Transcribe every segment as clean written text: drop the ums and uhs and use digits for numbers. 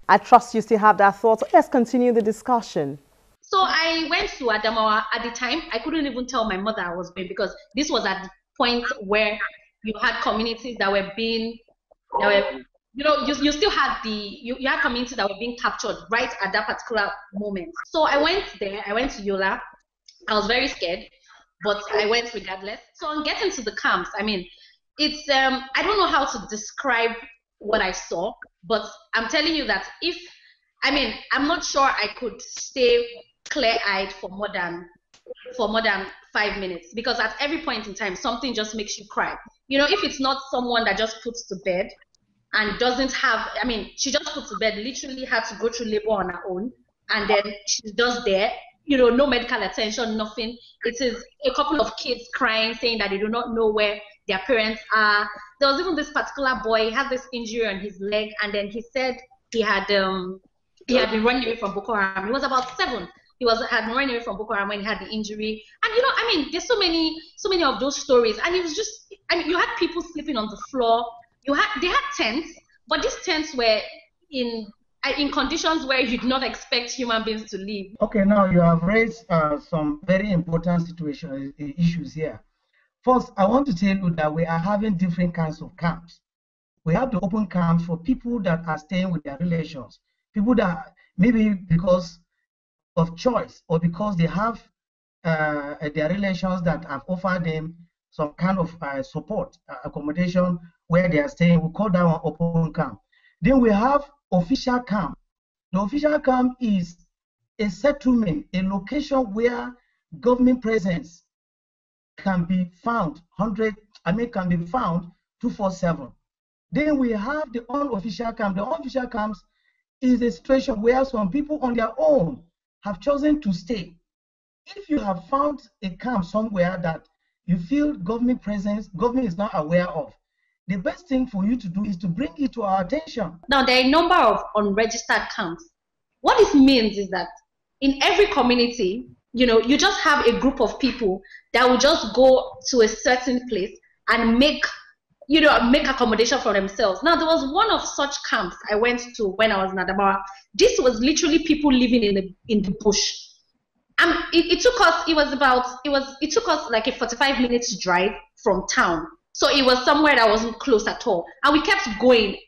I trust you still have that thought. Let's continue the discussion. So I went to Adamawa. At the time, I couldn't even tell my mother I was going, because this was at the point where you had communities that were being, that were, you still had you had communities that were being captured right at that particular moment. So I went there. I went to Yola. I was very scared, but I went regardless. So on getting to the camps, I mean, it's I don't know how to describe what I saw, but I'm telling you that I'm not sure I could stay clear-eyed for more than 5 minutes, because at every point in time something just makes you cry. If it's not someone that just puts to bed and doesn't have, she just put to bed, literally had to go through labor on her own, and then she's just there, no medical attention, nothing. It is a couple of kids crying, saying that they do not know where their parents are. There was even this particular boy, he had this injury on his leg, and then he said he had been running away from Boko Haram. He was about 7. Had been running away from Boko Haram when he had the injury. And there's so many of those stories. And it was just, you had people sleeping on the floor. They had tents, but these tents were in conditions where you did not expect human beings to live. Okay, now you have raised some very important issues here. First, I want to tell you that we are having different kinds of camps. We have the open camps for people that are staying with their relations, people that maybe because of choice or because they have their relations that have offered them some kind of support, accommodation where they are staying. We call that one open camp. Then we have official camp. The official camp is a settlement, a location where government presence can be found, can be found 247. Then we have the unofficial camp. The unofficial camps is a situation where some people on their own have chosen to stay. If you have found a camp somewhere that you feel government is not aware of, the best thing for you to do is to bring it to our attention. Now, there are a number of unregistered camps. What this means is that in every community, you just have a group of people that will just go to a certain place and make accommodation for themselves. Now, there was one of such camps I went to when I was in Adamawa. This was literally people living in the bush. It took us like a 45 minutes drive from town. So it was somewhere that wasn't close at all. And we kept going.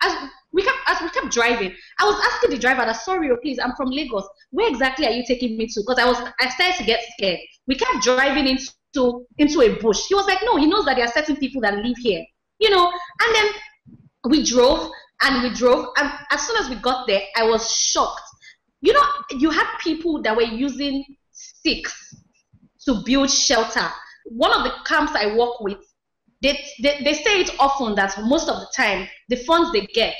As we kept driving, I was asking the driver that, sorry, please, I'm from Lagos. Where exactly are you taking me to? Because I started to get scared. We kept driving into a bush. He was like, no, he knows that there are certain people that live here. And then we drove, and as soon as we got there, I was shocked. You had people that were using sticks to build shelter. One of the camps I work with, they say it often that most of the time the funds they get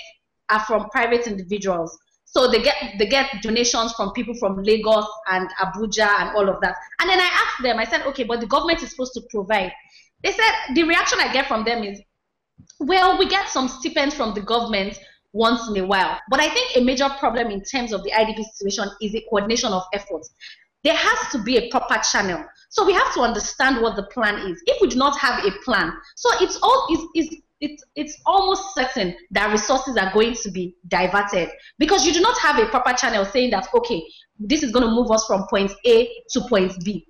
are from private individuals. So they get donations from people from Lagos and Abuja and all of that. And then I asked them, I said, okay, but the government is supposed to provide. They said, the reaction I get from them is, well, we get some stipends from the government once in a while. But I think a major problem in terms of the IDP situation is the coordination of efforts. There has to be a proper channel. So we have to understand what the plan is. If we do not have a plan, so it's almost certain that resources are going to be diverted, because you do not have a proper channel saying that, okay, this is going to move us from point A to point B.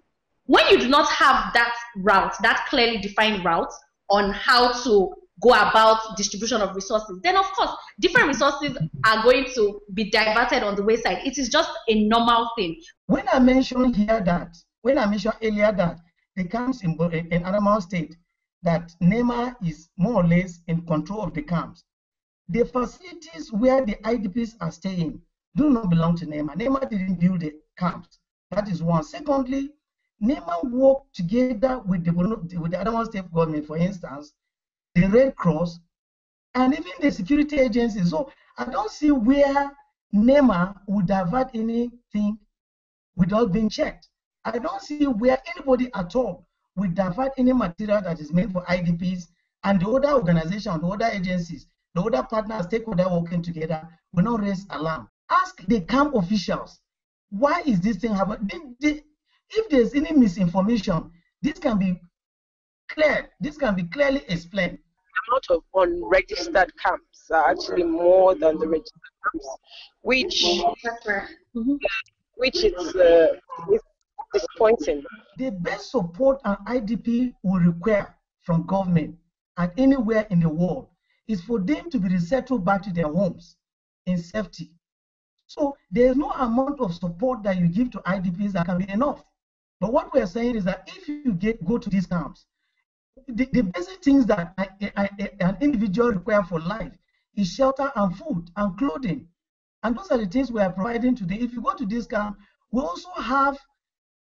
When you do not have that route, that clearly defined route on how to go about distribution of resources, then of course different resources are going to be diverted on the wayside. It is just a normal thing. When I mentioned earlier that the camps in Adamawa State, that NEMA is more or less in control of the camps, the facilities where the IDPs are staying do not belong to NEMA. NEMA didn't build the camps. That is one. Secondly, NEMA worked together with the Adamawa State government, for instance, the Red Cross, and even the security agencies. So I don't see where NEMA would divert anything without being checked. I don't see where anybody at all would divert any material that is meant for IDPs, and the other organizations, the other agencies, the other partners, stakeholders working together will not raise alarm. Ask the camp officials, why is this thing happening? If there's any misinformation, this can be cleared. This can be clearly explained. amount of unregistered camps are actually more than the registered camps, which it's disappointing. The best support an IDP will require from government and anywhere in the world is for them to be resettled back to their homes in safety. So there's no amount of support that you give to IDPs that can be enough. But what we're saying is that if you go to these camps, the basic things that an individual requires for life is shelter and food and clothing. And those are the things we are providing today. If you go to this camp, we also have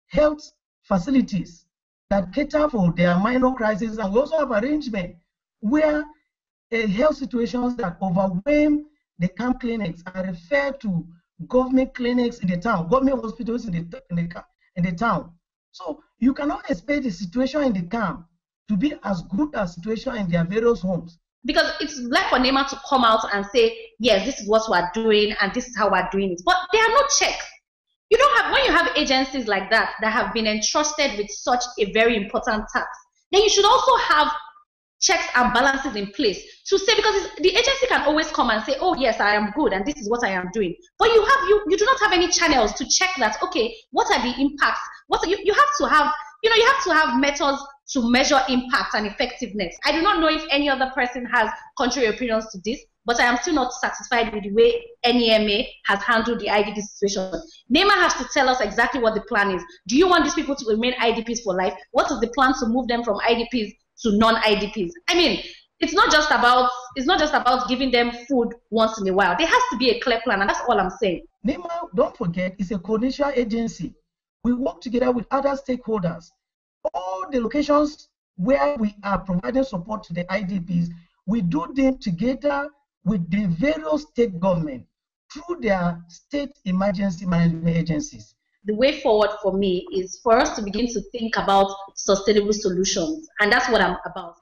health facilities that cater for their minor crises, and we also have arrangement where health situations that overwhelm the camp clinics are referred to government clinics in the town, government hospitals in the town. So you cannot expect the situation in the camp to be as good as situation in their various homes. Because it's like for NEMA to come out and say, yes, this is what we're doing and this is how we're doing it. But there are no checks. You don't have, when you have agencies like that have been entrusted with such a very important task, then you should also have checks and balances in place to say, because the agency can always come and say, oh yes, I am good and this is what I am doing. But you do not have any channels to check that, okay, what are the impacts? You have to have, you have to have methods to measure impact and effectiveness. I do not know if any other person has contrary opinions to this, but I am still not satisfied with the way NEMA has handled the IDP situation. NEMA has to tell us exactly what the plan is. Do you want these people to remain IDPs for life? What is the plan to move them from IDPs to non-IDPs? I mean, it's not just about giving them food once in a while. There has to be a clear plan, and that's all I'm saying. NEMA, don't forget, is a coordination agency. We work together with other stakeholders. All the locations where we are providing support to the IDPs, we do them together with the various state government through their state emergency management agencies. The way forward for me is for us to begin to think about sustainable solutions, and that's what I'm about.